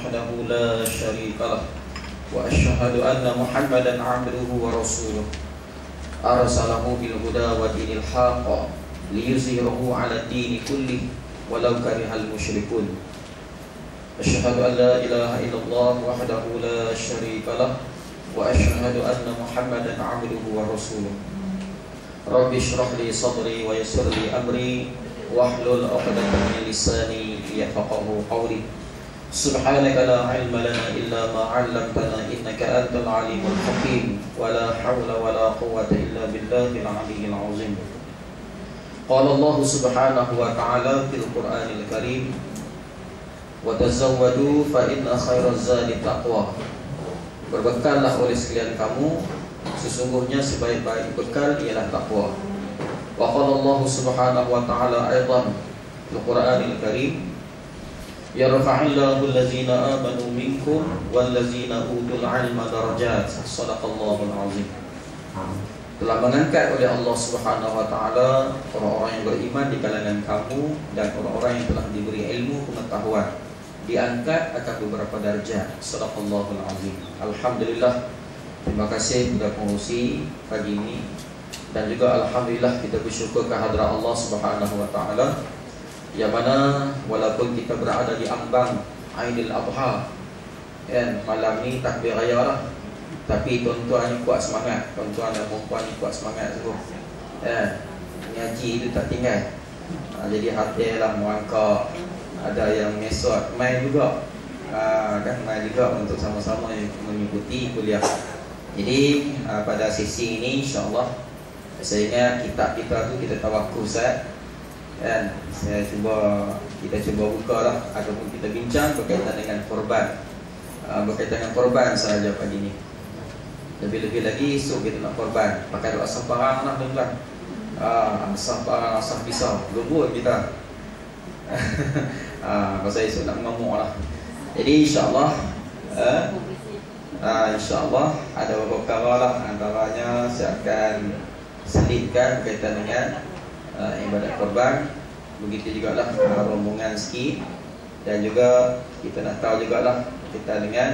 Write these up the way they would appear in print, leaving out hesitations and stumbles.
وحده لا شريك له وأشهد أن محمدا عبده ورسوله أرسله بالهدى ودين الحق ليظهره على الدين كله ولو كره المشركون أشهد أن لا إله إلا الله وحده لا شريك له وأشهد أن محمدا عبده ورسوله رب اشرح لي صدري ويسر لي أمري واحلل عقدة من لساني يفقهوا قولي سبحانك لا علم لنا إلا ما علمتنا إنك أنت العليم الحكيم ولا حول ولا قوة إلا بالله العلي العظيم قال الله سبحانه وتعالى في القرآن الكريم وتزودوا فإن خير الزاد التقوى berbekallah oleh sekalian kamu, sesungguhnya sebaik-baik bekal ialah takwa. Wa qala Allah subhanahu wa ta'ala aidan fil Qur'anil Karim yarfa'illahu allazina amanu minkum wallazina utul 'ilma darajat. Shadaqallahul 'azim. Telah mengangkat oleh Allah subhanahu wa ta'ala orang-orang yang beriman di kalangan kamu dan orang-orang yang telah diberi ilmu pengetahuan, diangkat akan beberapa darjat. Shadaqallahul 'azim. Alhamdulillah, terima kasih kepada pengurusi pagi ini, dan juga alhamdulillah kita bersyukur kehadrat Allah Subhanahu wa taala yang mana walaupun kita berada di ambang Aidil Adha kan, malam ni takbir raya lah, tapi tuan-tuan ni kuat semangat, tuan-tuan dan puan-puan ni kuat semangat sungguh. Ngaji itu tak tinggal. Jadi hatilah muangkak, ada yang mesot main juga, kan main juga untuk sama-sama mengikuti kuliah. Jadi pada sesi ini insya-Allah saya ingat kitab kita tu kita tawakkul Ustaz, kan kita cuba buka lah ataupun kita bincang berkaitan dengan korban, berkaitan dengan korban sahaja pagi ni. Lebih-lebih lagi esok kita nak korban, pakai doa asah parang lah tuan-tuan. Asah parang, asah pisau, lembut kita. Pasal esok nak mengamuk lah. Jadi insya-Allah insya-Allah ada beberapa perkara lah, antaranya saya akan selitkan berkaitan dengan ibadat korban. Begitu juga lah rombongan sikit, dan juga kita nak tahu juga lah berkaitan dengan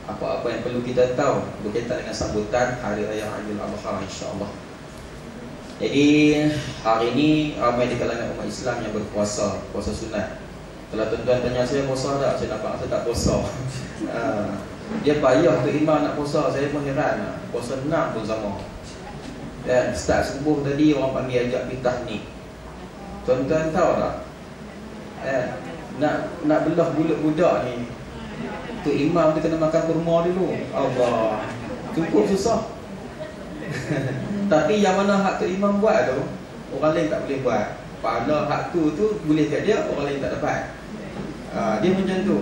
apa-apa yang perlu kita tahu berkaitan dengan sambutan Hari Raya Aidil Adha insya-Allah. Jadi hari ini ramai di kalangan umat Islam yang berpuasa, puasa sunat. Kalau tuan-tuan tanya saya puasa tak, saya nampak saya tak puasa. Dia payah tu imam nak puasa, saya pun heran. Puasa 6 pun sama. Dan start subuh tadi orang panggil ajak pitah ni. Tuan-tuan tahu tak? Nak belah budak-budak ni, tu imam dia kena makan kurma dulu. Allah, cukup susah. Tapi yang mana hak tu imam buat tu, orang lain tak boleh buat. Pahala hak tu boleh kat dia, orang lain tak dapat. Dia macam tu.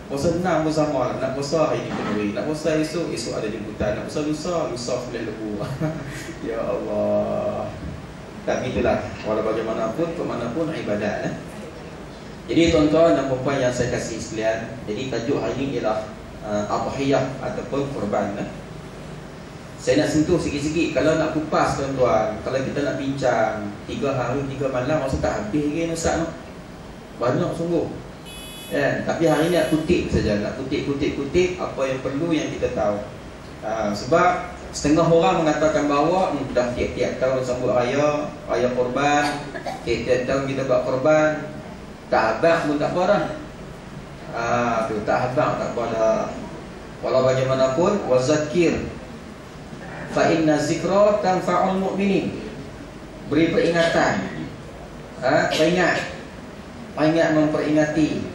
Puasa 6 pun sama. Nak puasa hari ni penuhi, nak puasa esok ada jemputan, nak puasa lusa boleh lebu. Ya Allah. Tapi itulah, walau bagaimanapun, kemanapun ibadat. Jadi tuan-tuan dan puan yang saya kasih sekalian, jadi tajuk hari ini ialah adhiyah ataupun korban. Saya nak sentuh sikit-sikit. Kalau nak kupas tuan-tuan, kalau kita nak bincang 3 hari 3 malam, masa tak habis lagi Ustaz tu. Banyak sungguh. Tapi hari ni nak kutip saja, nak kutip apa yang perlu yang kita tahu. Sebab setengah orang mengatakan bahawa dah tiap-tiap tahun sambut raya korban, tiap-tiap tahun kita buat korban, tak habaq pun tak apa dah. Tu tak habaq tak apa dah. Walau bagaimanapun, wazakir fa inna zikra tanfa'ul mu'minin. Beri peringatan. Peringat memperingati.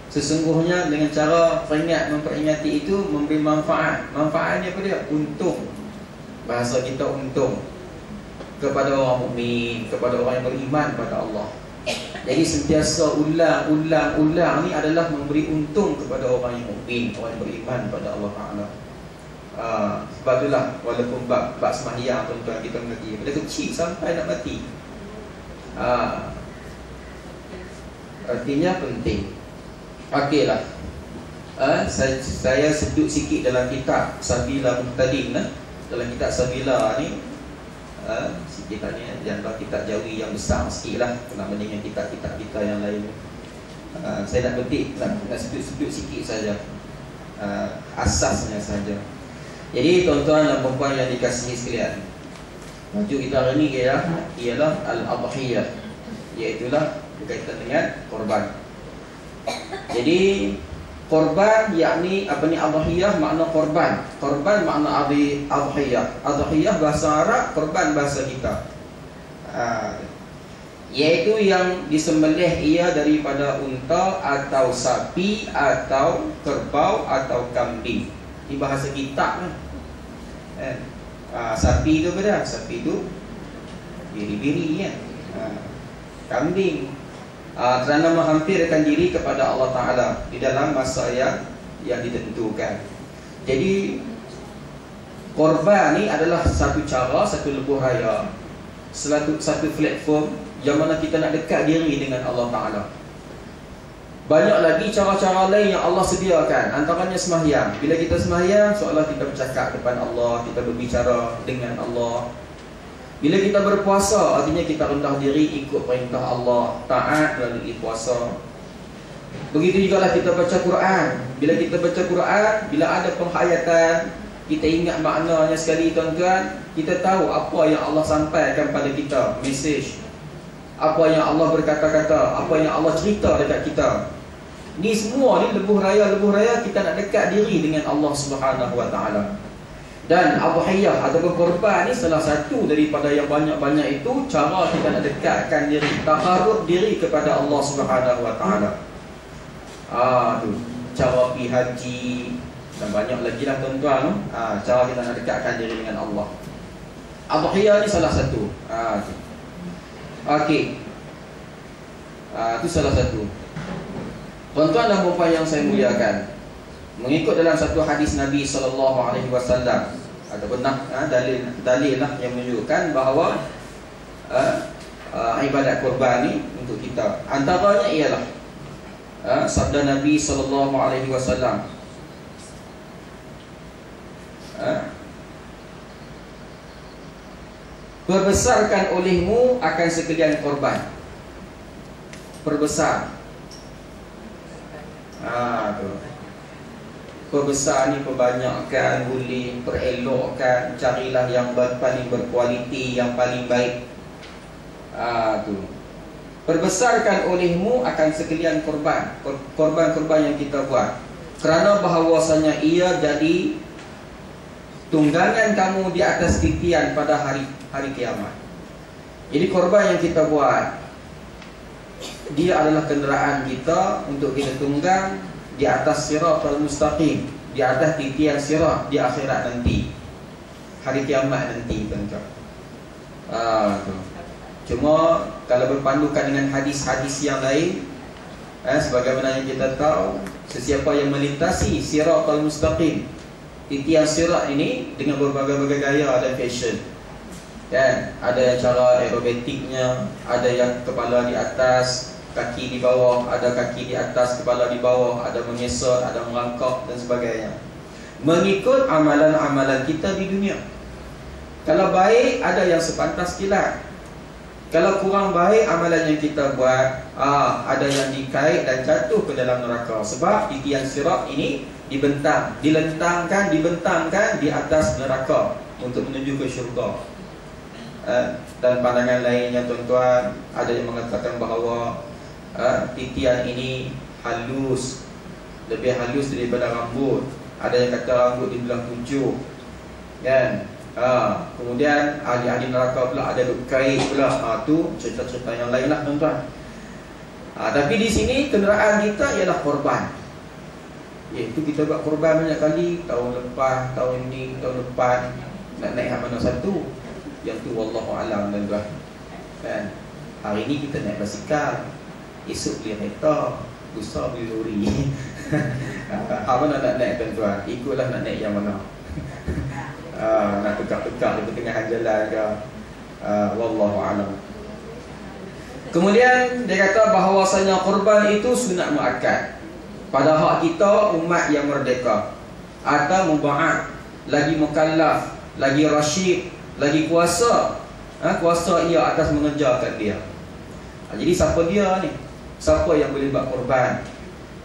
Sesungguhnya dengan cara peringat memperingati itu memberi manfaat. Manfaatnya apa dia? Untung. Bahasa kita untung kepada orang mukmin, kepada orang yang beriman pada Allah. Jadi sentiasa ulang ni adalah memberi untung kepada orang yang mukmin, orang yang beriman pada Allah Taala. Sebab itulah walaupun bab sembahyang tuan-tuan kita mengerti pada kecil sampai nak mati. Artinya penting. Okeylah. Saya sedut sikit dalam kitab Sabila Muhtadin. Dalam kitab Sabila ni kitab ni yang kitab Jawi yang besar sikit lah berbanding dengan kitab-kitab kita yang lain. Saya nak petik, nak sebut sikit saja, asasnya saja. Jadi tuan-tuan dan puan-puan yang dikasihi sekalian, tajuk kita hari ini ialah al-adhiyah, iaitulah berkaitan dengan korban. Jadi korban yakni apa ni adhiyah, makna korban. Korban makna adhiyah. Adhiyah bahasa Arab, korban bahasa kita. Iaitu yang disembelih ia daripada unta atau sapi atau kerbau atau kambing. Ini bahasa kita kan. Sapi itu beda, sapi itu biri-biri kan. Kambing kerana menghampirkan diri kepada Allah Ta'ala di dalam masa yang ditentukan. Jadi korban ni adalah satu cara, satu lebuh raya, satu platform yang mana kita nak dekat diri dengan Allah Ta'ala. Banyak lagi cara-cara lain yang Allah sediakan, antaranya sembahyang. Bila kita sembahyang, seolah kita bercakap depan Allah, kita berbicara dengan Allah. Bila kita berpuasa, artinya kita rendah diri ikut perintah Allah, taat melalui puasa. Begitu juga lah kita baca Quran. Bila kita baca Quran, bila ada penghayatan, kita ingat maknanya sekali tuan-tuan, kita tahu apa yang Allah sampaikan pada kita, mesej, apa yang Allah berkata-kata, apa yang Allah cerita dekat kita. Ni semua ni lebuh raya kita nak dekat diri dengan Allah Subhanahu Wa Taala. Dan adhiyah ataupun korban ni salah satu daripada yang banyak-banyak itu cara kita nak dekatkan diri, takarrub diri kepada Allah Subhanahu Wa Taala. Tu cara pergi haji dan banyak lagi lah tuan-tuan. Cara kita nak dekatkan diri dengan Allah. Adhiyah ni salah satu. Okey. Itu salah satu. Tuan-tuan dan puan-puan yang saya muliakan, mengikut dalam satu hadis Nabi SAW ataupun dalil lah yang menunjukkan bahawa ibadat korban ni untuk kita. Antaranya ialah sabda Nabi SAW, perbesarkan olehmu akan sekalian korban. Perbesar. Perbesar ni perbanyakkan, boleh perelokkan, carilah yang paling berkualiti, yang paling baik. Perbesarkan olehmu akan sekalian korban. Korban-korban yang kita buat, kerana bahawasanya ia jadi tunggangan kamu di atas titian pada hari kiamat. Jadi korban yang kita buat, dia adalah kenderaan kita untuk kita tunggang di atas siratal mustaqim, di atas titian sirat di akhirat nanti, hari kiamat nanti tuan-tuan. Cuma kalau berpandukan dengan hadis-hadis yang lain, sebagaimana yang kita tahu, sesiapa yang melintasi siratal mustaqim, titian sirat ini dengan berbagai-bagai gaya dan fashion, kan? Ada yang cara aerobatiknya, ada yang kepala di atas, kaki di bawah, ada kaki di atas, kepala di bawah, ada mengesot, ada merangkak dan sebagainya, mengikut amalan-amalan kita di dunia. Kalau baik, ada yang sepantas kilat. Kalau kurang baik amalan yang kita buat, ada yang dikait dan jatuh ke dalam neraka. Sebab titian sirat ini dibentangkan di atas neraka untuk menuju ke syurga. Dan pandangan lainnya tuan-tuan, ada yang mengatakan bahawa titian ini halus, lebih halus daripada rambut. Ada yang kata rambut di belah 7, kan? Kemudian ahli-ahli neraka pula ada duk kait pula. Tu cerita-cerita yang lain lah tuan-tuan. Tapi di sini kenderaan kita ialah korban. Iaitu kita buat korban banyak kali, tahun lepas, tahun ini, tahun depan. Nak naik mana satu, yang tu wallahu alam tuan-tuan, kan? Hari ni kita naik basikal, esok beli kereta, lusa beli lori. Apa nak naik tuan-tuan? Ikutlah nak naik yang mana. Nak tegak-tegak di tengah jalan ke, wallahu alam. Kemudian dia kata bahawasanya korban itu sunat muakkad pada hak kita umat yang merdeka atau muba'ad, lagi mukallaf, lagi rasyid, lagi kuasa. Kuasa ia atas mengerjakan dia. Jadi siapa dia ni? siapa yang boleh buat korban.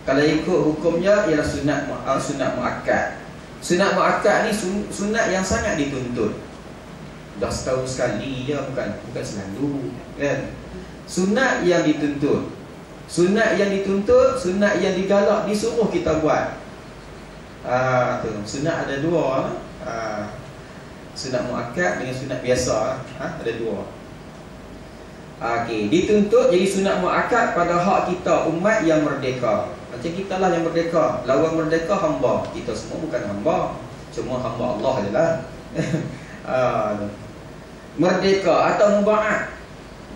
Kalau ikut hukumnya ialah sunat muakkad. Sunat muakkad ni sunat yang sangat dituntut. Dah setahun sekali je, bukan selalu, kan? Sunat yang dituntut. Sunat yang dituntut, sunat yang digalak, disuruh kita buat. Tu. Sunat ada dua. Sunat muakkad dengan sunat biasa. Ada dua. Okey, dituntut jadi sunat muakkad pada hak kita umat yang merdeka. Macam kita lah yang merdeka. Lawan merdeka hamba. Kita semua bukan hamba, cuma hamba Allah adalah. Merdeka atau muba'at.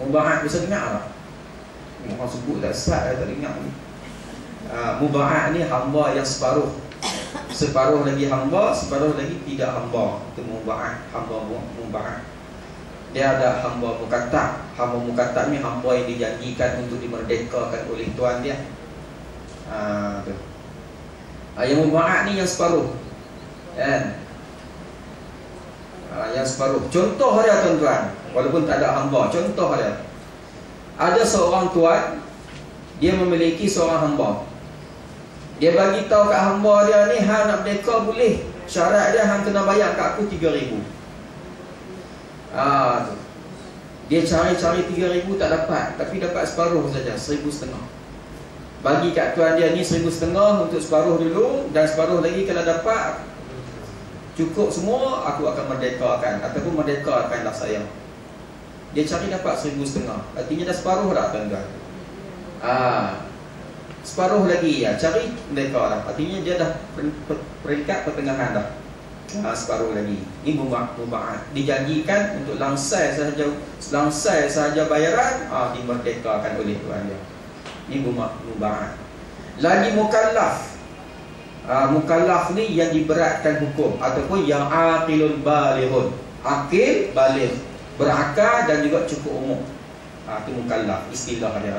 Muba'at bisa dengar tak? Orang sebut tak sat, tak dengar ni. Muba'at ni hamba yang separuh. Separuh lagi hamba, separuh lagi tidak hamba. Itu muba'at, hamba muba'at. Dia ada hamba mukatab. Hamba mukatab ni hamba yang dijanjikan untuk dimerdekakan oleh Tuhan dia. Tu. Yang muba'at ni yang separuh, kan? Yang separuh. Contoh dia tuan-tuan, walaupun tak ada hamba, contoh dia. Ada seorang tuan, dia memiliki seorang hamba. Dia bagi tahu kat hamba dia ni, hang nak merdeka boleh. Syarat dia hang kena bayar kat aku 3,000. Tu. Dia cari-cari 3,000 tak dapat, tapi dapat separuh saja, 1,500. Bagi kat tuan dia ni 1,500 untuk separuh dulu, dan separuh lagi kalau dapat cukup semua, aku akan merdekakan, ataupun merdekakanlah saya. Dia cari dapat 1,500. Artinya dah separuh dah tuan-tuan. Separuh lagi ya, cari merdeka lah. Artinya dia dah peringkat pertengahan dah. Separuh lagi. Ini muba'at. Dijanjikan untuk langsai sahaja bayaran, dimerdekakan oleh Tuhan dia. Ini muba'at. Lagi mukallaf. Mukallaf ni yang diberatkan hukum, ataupun yang aqilun balighun. Aqil, baligh, berakal dan juga cukup umur. Itu mukallaf, istilah dia.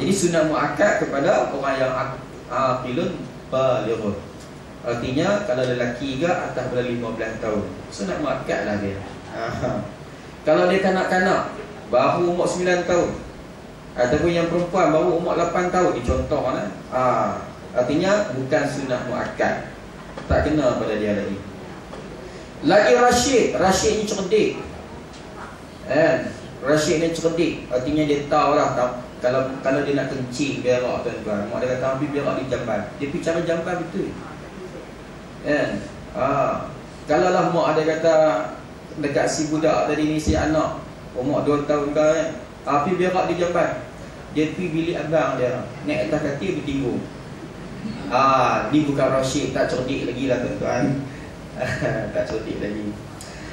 Jadi sunat muakkad kepada orang yang aqilun balighun. Artinya kalau lelaki ke atas daripada 15 tahun, sunat muakkad lah dia. Kalau dia kanak-kanak baru umur 9 tahun, ataupun yang perempuan baru umur 8 tahun, dicontoh lah. Artinya bukan sunat muakkad, tak kena pada dia lagi. Lagi rasyid. Rasyid ni cerdik, Rasyid ni cerdik. Artinya dia tahu lah, kalau dia nak kencing berak tuan-tuan, mak dia kata ambil berak di jamban, dia pergi cari jamban betul, kalau lah mak ada kata dekat si budak tadi ni, si anak umur 2 tahun kan, pergi berak di jamban, dia pergi bilik abang dia, naik atas kaki bertinggu. Ni bukan rasyid, tak cerdik lagi lah tuan-tuan. Tak cerdik lagi.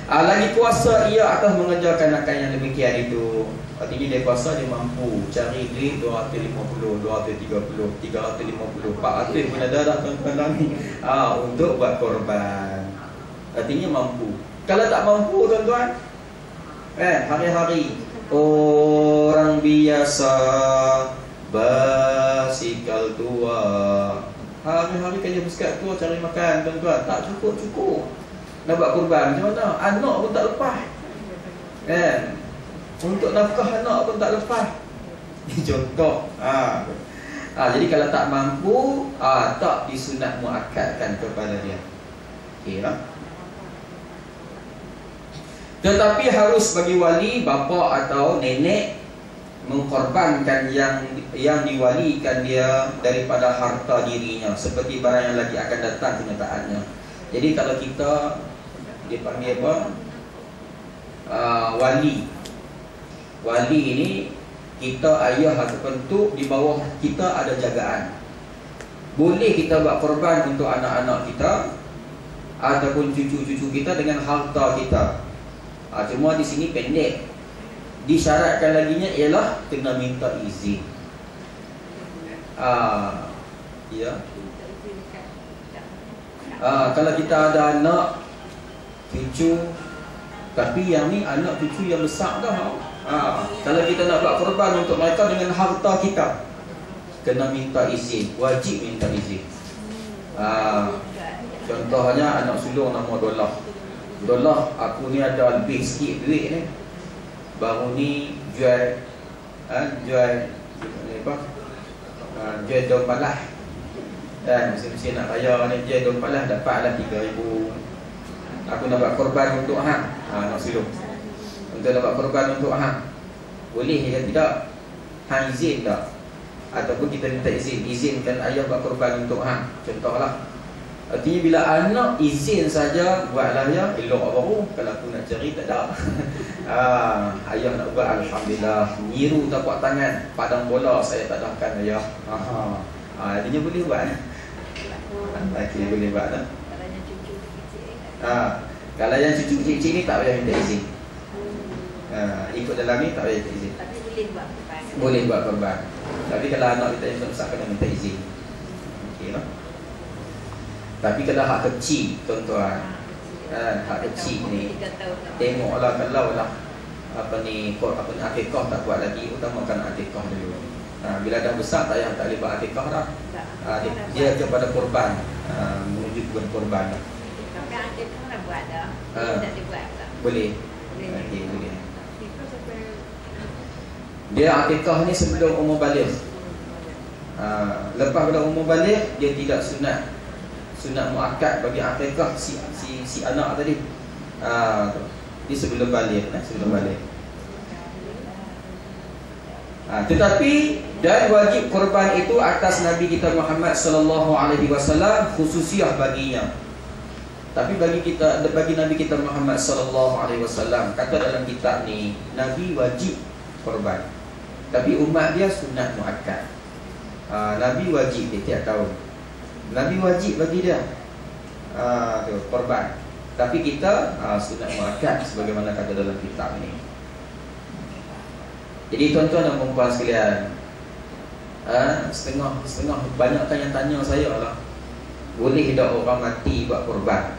Lagi kuasa ia atas mengerjakan yang demikian itu. Artinya dia kuasa, dia mampu cari duit 250, 230, 350, 400 pun ada dah tuan-tuan ni, untuk buat korban. Artinya mampu. Kalau tak mampu tuan-tuan, hari-hari orang biasa basikal tua, hari-hari kerja basikal tua cari makan tuan-tuan, tak cukup-cukup. Nak buat korban macam mana? Anak pun tak lepas, untuk nafkah anak pun tak lepas. Contoh. Jadi kalau tak mampu, tak disunat muakkadkan kepada dia. Okey lah. Tetapi harus bagi wali, bapa atau nenek mengkorbankan yang diwalikan dia daripada harta dirinya, seperti barang yang lagi akan datang kenyataannya. Jadi kalau kita dipanggil apa? Wali ini kita ayah ataupun tu, di bawah kita ada jagaan. Boleh kita buat korban untuk anak-anak kita ataupun cucu-cucu kita dengan harta kita. Cuma di sini pendek, disyaratkan laginya ialah kena minta izin. Ya. Kalau kita ada anak cucu, tapi yang ni anak cucu yang besar dah. Kalau kita nak buat korban untuk mereka dengan harta kita, kena minta izin, wajib minta izin. Contohnya anak sulung nama Dolah, aku ni ada lebih sikit duit ni, baru ni jual apa? Jual daun palah. Dan mesti nak raya ni jual daun palah dapatlah 3,000. Aku nak buat korban untuk hang. Nak silap. Untuk nak buat korban untuk hang. Boleh ke tidak? Hang izin tak? Ataupun kita minta izin, izinkan ayah buat korban untuk hang. Contohlah. Artinya bila anak izin saja buatlah ya, elok baru. Kalau aku nak cari tak ada. Ayah nak buat, alhamdulillah. Nyiru tapak tangan, padang bola saya tak dahkan ayah. Artinya boleh buat. Okey, boleh buat dah. Kalau yang cucu kecil ni tak payah minta izin. Ikut dalam ni tak payah minta izin. Tapi boleh buat korban. Boleh buat korban. Tapi kalau anak kita yang besar kena minta izin. Okey lah. Tapi kalau hak kecil, tuan-tuan, hak kecil ni, tengoklah kalau lah akikah tak buat lagi, utamakan akikah dulu. Bila dah besar tak payah tak boleh buat akikah dah. Dia kepada korban, menuju kepada korban. Tapi akikah dah buat dah. Tak dibuat tak? Boleh. Okey, boleh. Dia akikah ni sebelum umur baligh. Lepas pada umur baligh dia tidak sunat. Sunat muakkad bagi akikah si anak tadi. Dia sebelum baligh, sebelum baligh. Tetapi dan wajib korban itu atas Nabi kita Muhammad sallallahu alaihi wasallam, khususiah baginya. Tapi bagi Nabi kita Muhammad sallallahu alaihi wasallam, kata dalam kitab ni Nabi wajib korban. Tapi umat dia sunat muakkad. Nabi wajib dia tiap tahun. Nabi wajib bagi dia korban. Tapi kita sunat muakkad sebagaimana kata dalam kitab ni. Jadi tuan-tuan dan puan-puan sekalian, setengah banyakkan yang tanya saya lah, boleh tak orang mati buat korban?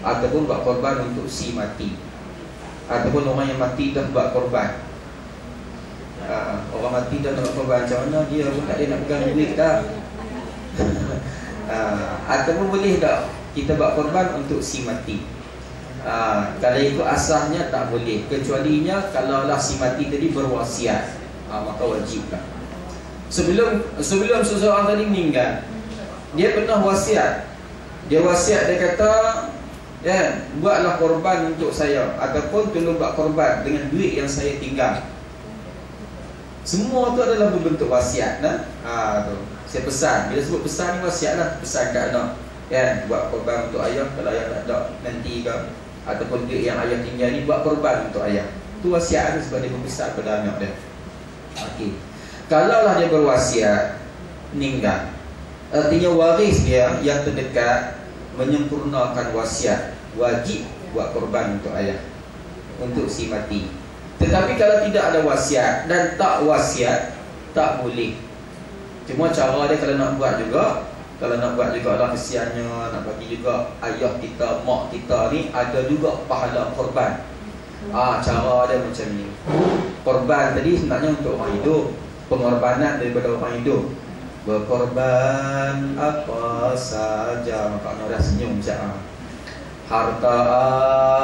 Ataupun buat korban untuk si mati? Ataupun orang yang mati dah buat korban? Orang mati dah buat korban, macam mana dia pun tak ada nak pegang duit dah. Ataupun boleh tak kita buat korban untuk si mati? Kalau itu asasnya tak boleh, kecualinya kalaulah si mati tadi berwasiat, maka wajiblah. Sebelum seseorang tadi meninggal, dia pernah wasiat. Dia wasiat, dia kata, buatlah korban untuk saya, ataupun tolong buat korban dengan duit yang saya tinggal. Semua tu adalah berbentuk wasiat. Tu. Saya pesan, bila sebut pesan ni wasiatlah, pesan kat anak, buat korban untuk ayah kalau ayah tak ada nanti ke, ataupun duit yang ayah tinggal ni buat korban untuk ayah. Tu wasiat tu sebab dia berpesan pada anak dia. Okey. Kalaulah dia berwasiat meninggal, artinya waris dia yang terdekat menyempurnakan wasiat, wajib buat korban untuk ayah, untuk si mati. Tetapi kalau tidak ada wasiat dan tak wasiat, tak boleh. Cuma cara dia kalau nak buat juga, lah kesiannya, nak bagi juga ayah kita, mak kita ni ada juga pahala korban. Cara dia macam ni. Korban tadi sebenarnya untuk orang hidup, pengorbanan daripada orang hidup. Berkorban apa saja, maka orang senyum macam harta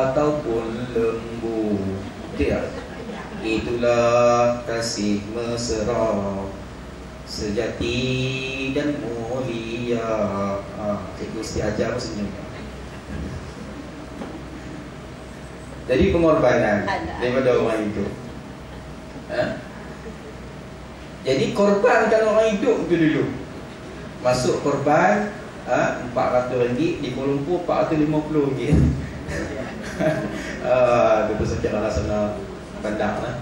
ataupun lembu. Betul tak? Itulah kasih mesra sejati dan mulia. Cikgu mesti ajar pun senyum. Jadi pengorbanan daripada orang hidup. Jadi korban kalau orang hidup tu dulu. Masuk korban RM400 di Kuala Lumpur RM450. Betul sakit lah sana pandang lah.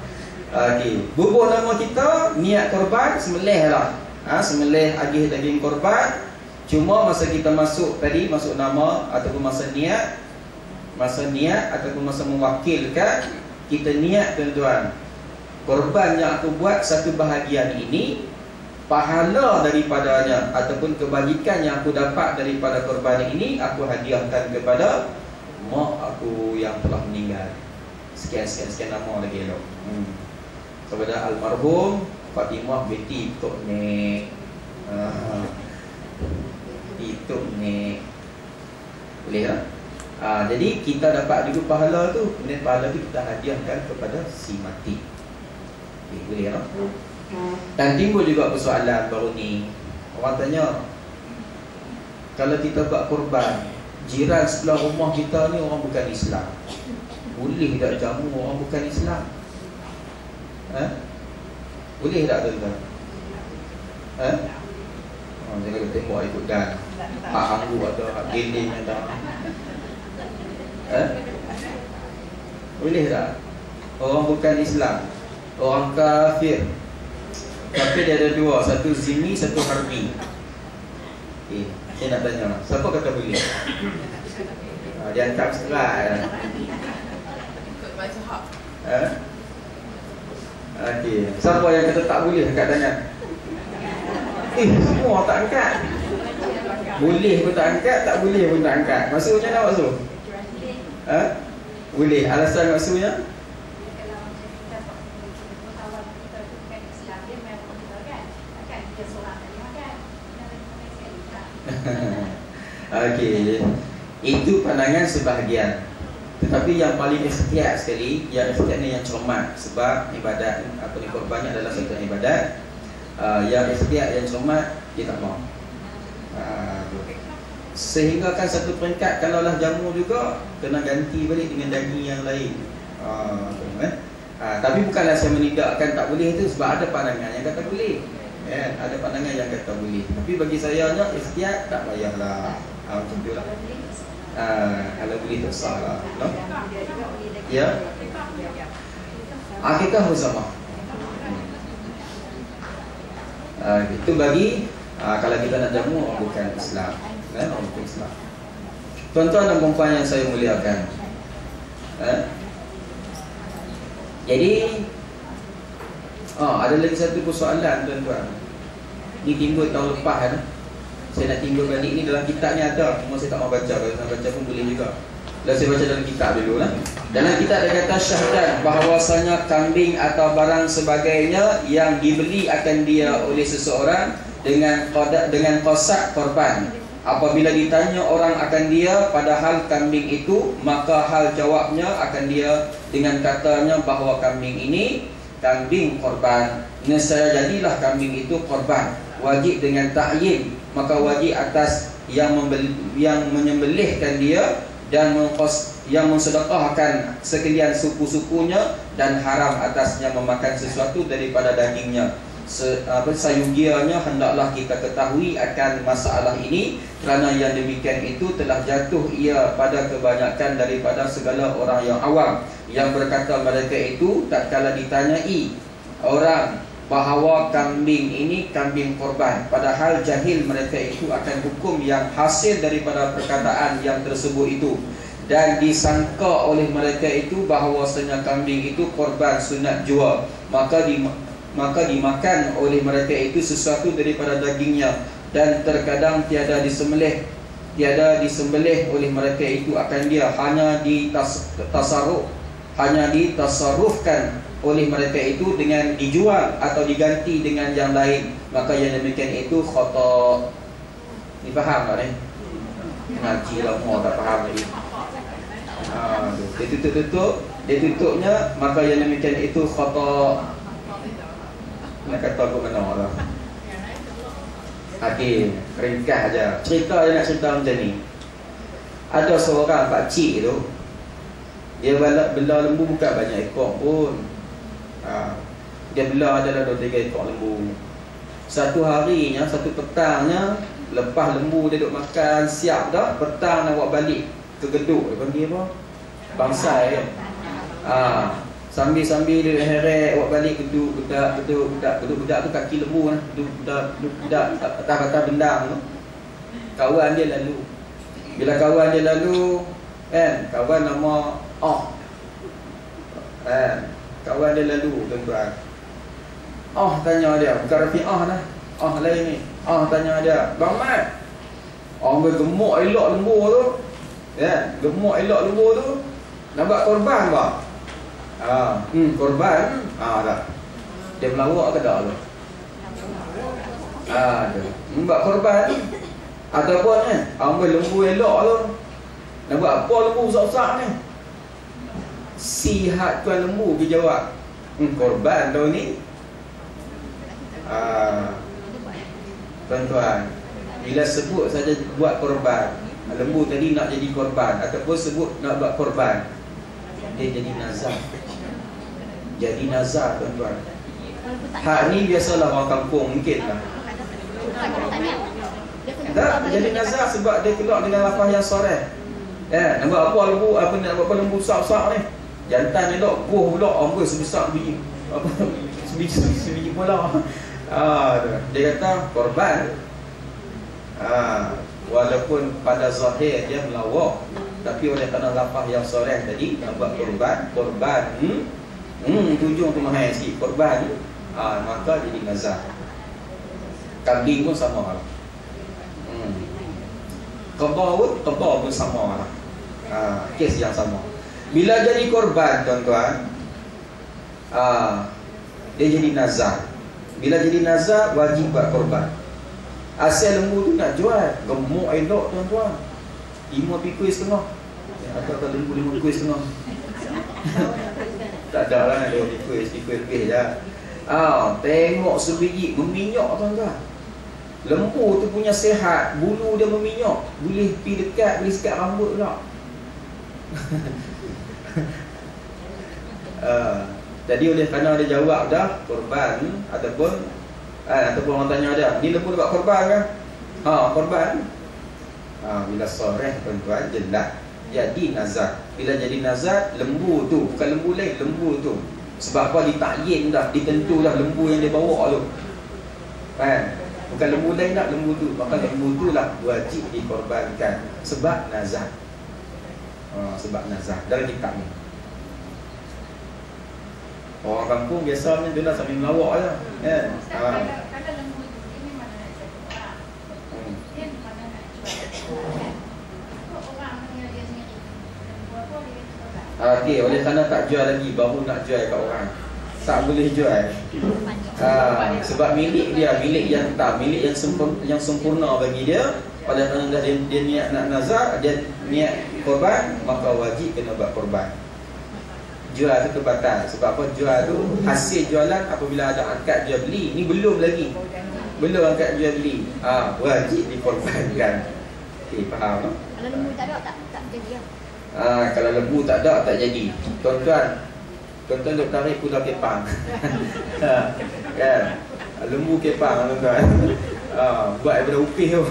Okey, bubuh nama kita, niat korban, sembelih lah. Sembelih agih daging korban. Cuma masa kita masuk tadi, masuk nama ataupun masa niat ataupun masa mewakilkan, kita niat tuan-tuan, korban yang aku buat satu bahagian ini, pahala daripadanya ataupun kebajikan yang aku dapat daripada korban ini, aku hadiahkan kepada mak aku yang telah meninggal. Sekian nama lagi elok. Kepada almarhum Fatimah binti Tok Nek. Tok Nek. Boleh tak? Jadi kita dapat juga pahala tu, kemudian pahala tu kita hadiahkan kepada si mati. Boleh tak? Dan timbul juga persoalan baru ni. Orang tanya, kalau kita buat korban, jiran sebelah rumah kita ni orang bukan Islam, boleh tak jamu orang bukan Islam? Boleh tak tuan-tuan? Jangan kata tembok ikut dan hak hanggu atau hak geling atau boleh tak? Orang bukan Islam, orang kafir, tapi dia ada dua, satu zimi, satu harbi. Saya nak tanya, siapa kata boleh? Dia angkat setelah ikut baca hak. Okey, siapa yang kata tak boleh angkat tangan? Semua tak angkat. Boleh pun tak angkat, tak boleh pun tak angkat. Maksudnya apa maksud? Boleh, alasan maksudnya? Okey, itu pandangan sebahagian. Tetapi yang paling ikhtiar sekali, yang ikhtiar ni yang cermat, sebab ibadat korbannya adalah satu ibadat. Yang ikhtiar yang cermat dia tak mau. Sehingga kan satu peringkat, kalaulah jamu juga kena ganti balik dengan daging yang lain. Tapi bukanlah saya menidakkan tak boleh itu, sebab ada pandangan yang kata boleh. Ada pandangan yang kata boleh. Tapi bagi saya nya ikhtiar tak payahlah. Macam tu lah. Kalau boleh tak salah, no? Ya. Akikah bersama. Itu bagi kalau kita nak jamu orang bukan Islam, orang bukan Islam. Tuan-tuan dan puan yang saya muliakan, jadi ada lagi satu persoalan tuan-tuan. Ini timbul tahun lepas kan. Saya nak timbul balik ni dalam kitab ni ada, cuma saya tak mau baca. Kalau nak baca pun boleh juga. Lalu saya baca dalam kitab dulu lah. Dalam kitab dia kata syahadat bahawasanya kambing atau barang sebagainya yang dibeli akan dia oleh seseorang dengan qasak korban. Apabila ditanya orang akan dia padahal kambing itu, maka hal jawabnya akan dia dengan katanya bahawa kambing ini kambing korban. Nescaya jadilah kambing itu korban. Wajib dengan ta'yin, maka wajib atas yang menyembelihkan dia dan yang mensedekahkan sekalian suku-sukunya, dan haram atasnya memakan sesuatu daripada dagingnya. Sayugianya hendaklah kita ketahui akan masalah ini, kerana yang demikian itu telah jatuh ia pada kebanyakan daripada segala orang yang awam, yang berkata mereka itu tatkala ditanyai orang bahawa kambing ini kambing korban, padahal jahil mereka itu akan hukum yang hasil daripada perkataan yang tersebut itu, dan disangka oleh mereka itu bahawasanya kambing itu korban sunat jua, maka dimakan oleh mereka itu sesuatu daripada dagingnya, dan terkadang tiada disembelih oleh mereka itu akan dia, hanya ditasarrufkan oleh mereka itu dengan dijual atau diganti dengan yang lain, maka yang demikian itu khata. Ni faham tak ni? Ngaji lama tak faham lagi. Dia tutupnya, maka yang demikian itu khata. Nak kata aku mana lah. Okey, ringkas aja. Cerita dia nak cerita macam ni. Ada seorang pakcik tu, dia bela lembu bukan banyak ekor pun. Dia bela adalah 2-3 ekor lembu. Satu harinya, satu petangnya, lepas lembu dia duduk makan siap dah, petang nak buat balik ke geduk. Dia panggil apa? Bangsai kan. Sambil-sambil dia heret buat balik geduk budak tu kaki lembu kan. Budak atas bendang tu. Kawan dia lalu. Bila kawan dia lalu kan, kawan nama kawan dia lalu tuan-tuan. Tanya dia, bukan Rafi'ah lah. Lain ni. Tanya dia, Bang Mat, orang gemuk elok lembu tu. Ya, gemuk elok lembu tu. Nak buat korban bang? Korban. Tak. Dia melawak ke tak tu? Dia. Buat korban. Ataupun kan, orang lembu elok tu. Nak buat apa lembu besar-besar ni? Sihat tuan lembu pergi jawab, korban tau ni. Tuan-tuan, bila sebut saja buat korban, lembu tadi nak jadi korban, ataupun sebut nak buat korban, dia jadi nazar. Jadi nazar, tuan-tuan. Hak ni biasalah orang kampung mungkin lah. Tak, jadi nazar sebab dia keluar dengan lafaz yang soreh. Nampak apa lembu, nak buat lembu besar-besar ni. Jantan elok, buah pula, apa sebesar biji, apa sebiji bola. Dia kata korban. Walaupun pada zahir dia melawak, tapi oleh kerana lafaz yang soreh tadi nak buat korban, tujung tu mahal sikit, korban, maka jadi nazar. Kambing pun sama lah. Qada pun sama lah. Kes yang sama. Bila jadi korban, tuan-tuan, dia jadi nazar. Bila jadi nazar, wajib buat korban. Asal lembu tu nak jual, gemuk elok, tuan-tuan, 5 pikul setengah. Atau kalau lembu 5 pikul setengah. Tak ada lah, 2 pikul lebih je. Tengok sebiji meminyak, tuan-tuan. Lembu tu punya sehat, bulu dia meminyak, boleh pergi dekat, boleh sikat rambut pula. Jadi oleh kerana dia jawab dah korban, ataupun orang tanya dia, ni lembu buat korban kan? Korban. Bila soreh, tuan-tuan, jelas jadi nazar. Bila jadi nazar, lembu tu, bukan lembu lain, lembu tu. Sebab apa? Ditakyin dah, ditentu dah lembu yang dia bawa tu. Bukan lembu lain dah, lembu tu. Maka lembu tu lah wajib dikorbankan sebab nazar. Sebab nazar dalam kitab ni. Orang kampung biasanya dia lah sambil melawak je, kan? Kalau lembu tu ini mana nak cakap, dia mana nak jual. Orang dia sendiri. Lembu apa dia jual. Okey, oleh kerana tak jual lagi, baru nak jual kat orang. Tak boleh jual. Sebab milik dia, milik yang sempurna bagi dia. Oleh kerana dia niat nak nazar, dia niat korban, maka wajib kena buat korban. Jual tu terbatal. Sebab apa? Jual tu hasil jualan apabila ada akad jual beli. Ni belum lagi, belum akad jual beli, wajib dikorbankan. Okey, faham tak? Kalau lembu tak ada tak jadi lah. Kalau lembu tak ada, tak jadi. Tuan-tuan duk tarik kuda kepang. Kan? Lembu kepang, tuan-tuan. Buat daripada upih tu.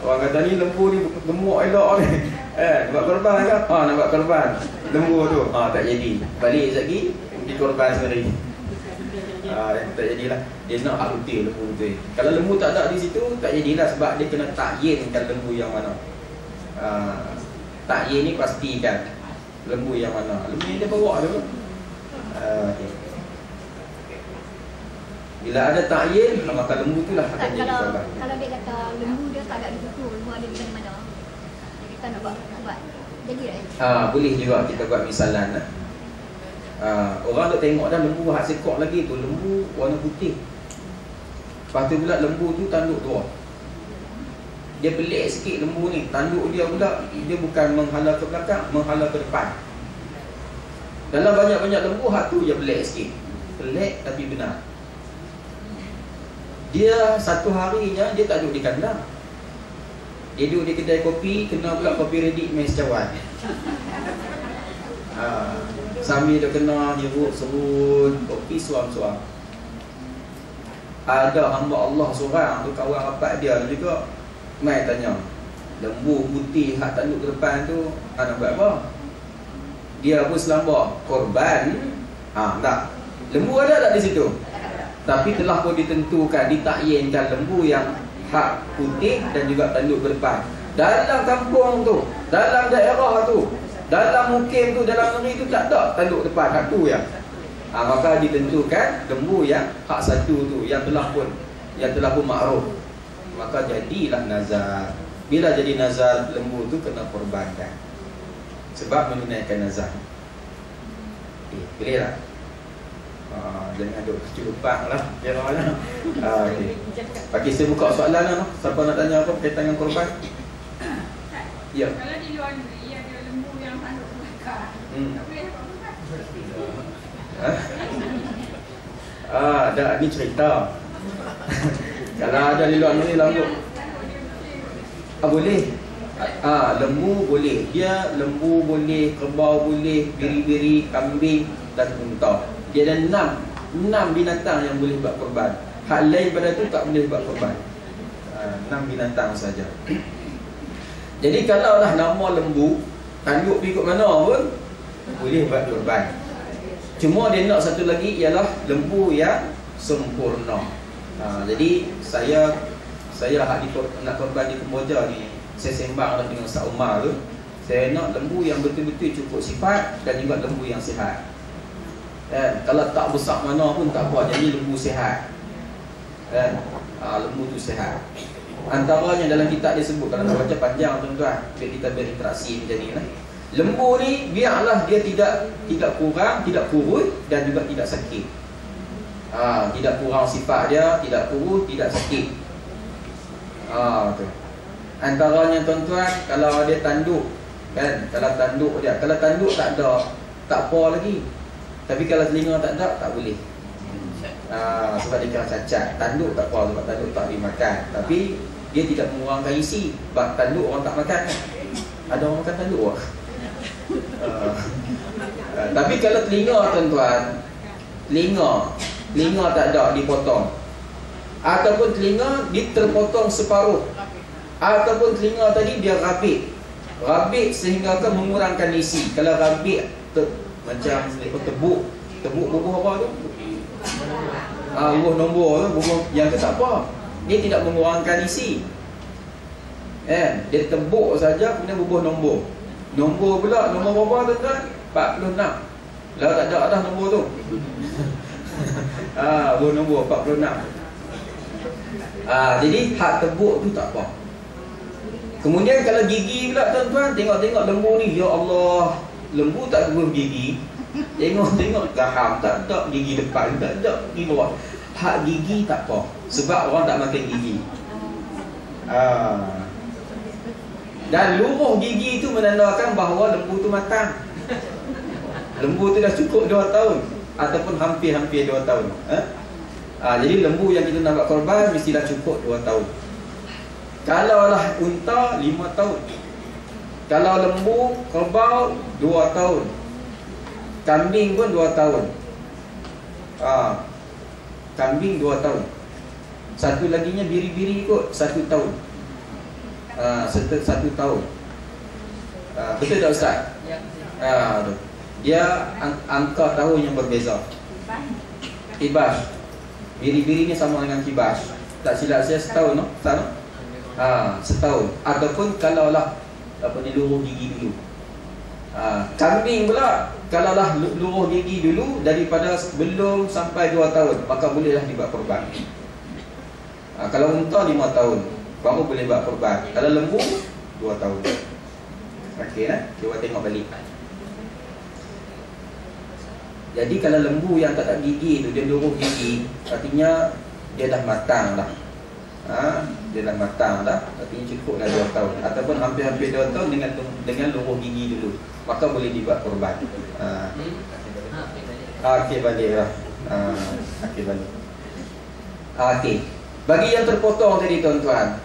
Orang kata ni lembu ni gemuk elok ni. Buat korban kan? Nak buat korban lembu tu. Tak jadi. Balik sekejap lagi dikorban sendiri. Tak jadilah. Dia nak hak putih lembu tu. Kalau lembu tak ada di situ, tak jadilah sebab dia kena takyinkan lembu yang mana. Takyin ni pastikan lembu yang mana. Lembu yang dia bawa tu. Okay. Bila ada takyin, maka lembu tu lah akan jadi korban. Kalau dia kata lembu dia tak ada di situ, lembu ada di mana? Dia kata nak buat. Jadi tak? Boleh juga kita buat misalan. Orang duk tengok dah lembu hak sekok lagi tu, lembu warna putih. Lepas tu pula lembu tu tanduk dua. Dia pelik sikit lembu ni. Tanduk dia pula, dia bukan menghala ke belakang, menghala ke depan. Dalam banyak-banyak lembu, hak tu je pelik sikit. Pelik tapi benar. Dia satu harinya dia tak duduk di kandang. Dia duduk di kedai kopi, kena pula kopi ready main secawan. Sambil dia kena hiruk serut kopi suam-suam. Ada hamba Allah seorang tu, kawan rapat dia juga, mai tanya, lembu putih hak tanduk ke depan tu nak buat apa? Dia pun selamba korban. Tak. Lembu ada tak di situ? Tapi telah pun ditentukan, ditakyinkan lembu yang hak putih dan juga tanduk ke depan. Dalam kampung tu, dalam daerah tu, dalam mukim tu, dalam negeri tu tak ada tanduk depan, hak tu ya. Maka ditentukan lembu yang hak satu tu yang telah pun makruf. Maka jadilah nazar. Bila jadi nazar, lembu tu kena korbankan sebab menunaikan nazar. Boleh tak? Jangan ada kecurupan lah. Okay. Bagi saya buka soalan lah. Siapa nak tanya apa berkaitan dengan korban? Ya. Kalau di luar negeri ada lembu yang tanduk ke belakang, tak boleh dapat korban. Ada ni cerita. Kalau ada di luar ni lembu. Boleh. Lembu boleh. Dia lembu boleh, kerbau boleh, biri-biri, kambing dan unta. Dia ada 6 binatang yang boleh buat korban. Hak lain pada tu tak boleh buat korban. 6 binatang saja. Jadi kalau dah nama lembu, tanduk ikut mana pun boleh buat korban. Cuma dia nak satu lagi ialah lembu yang sempurna. Jadi saya nak korban di Kemboja ni, saya sembang dah dengan Ustaz Umar tu. Saya nak lembu yang betul-betul cukup sifat dan juga lembu yang sihat. Kalau tak besar mana pun tak apa, jadi lembu sihat. Lembu tu sihat. Antaranya dalam kitab dia sebut, kalau nak baca panjang tuan-tuan, kita berinteraksi macam ni lah. Lembu ni biarlah dia tidak kurang, tidak kurus dan juga tidak sakit. Tidak kurang sifat dia, tidak kurus, tidak sakit. Tu. Antaranya tuan-tuan, kalau dia tanduk kan, kalau tanduk tak ada, tak apa lagi. Tapi kalau telinga tak ada, tak boleh. Sebab dia kena cacat. Tanduk tak apa, sebab tanduk tak dimakan. Tapi dia tidak mengurangkan isi. Sebab tanduk orang tak makan kan? Ada orang makan tanduk lah. Tapi kalau telinga tuan-tuan, telinga tak ada, dipotong. Ataupun telinga dia terpotong separuh. Ataupun telinga tadi dia rabit sehingga akan mengurangkan isi. Kalau rabit macam tebuk bubuh apa tu? Bubuh nombor tu, bubuh yang tu tak apa. Dia tidak mengurangkan isi. Dia tebuk saja kemudian bubuh nombor. Nombor pula, nombor berapa tuan-tuan? 46. Lah tak ada dah nombor tu. Bubuh nombor 46. Jadi hak tebuk tu tak apa. Kemudian kalau gigi pula tuan-tuan, tengok lembu ni, ya Allah, lembu tak ada gigi. Tengok gaham tak ada, gigi depan tak ada, gigi bawah. Hak gigi tak apa, sebab orang tak makan gigi. Dan luruh gigi itu menandakan bahawa lembu tu matang. Lembu tu dah cukup 2 tahun ataupun hampir-hampir 2 tahun. Jadi lembu yang kita nak buat korban mestilah cukup 2 tahun. Kalau lah unta 5 tahun. Kalau lembu, kerbau 2 tahun. Kambing pun 2 tahun. Kambing 2 tahun. Satu laginya biri-biri kot 1 tahun. 1 tahun. Betul tak Ustaz? Ya. Dia angka tahun yang berbeza. Kibas. Biri-biri ni sama dengan kibas. Tak silap saya setahun no? Setahun. Ataupun kalau lah luruh gigi dulu. Kambing pula kalau lah luruh gigi dulu daripada belum sampai 2 tahun, maka bolehlah dibuat korban. Kalau unta 5 tahun baru boleh buat korban. Kalau lembu 2 tahun. Okey cuba tengok balik. Jadi kalau lembu yang tak ada gigi tu, dia luruh gigi, artinya dia dah matang dah. Dia dah matang dah, artinya cukuplah 2 tahun. Ataupun hampir-hampir 2 tahun dengan luruh gigi dulu, maka boleh dibuat korban. Okey balik lah. Okey balik. Okey. Bagi yang terpotong tadi tuan-tuan,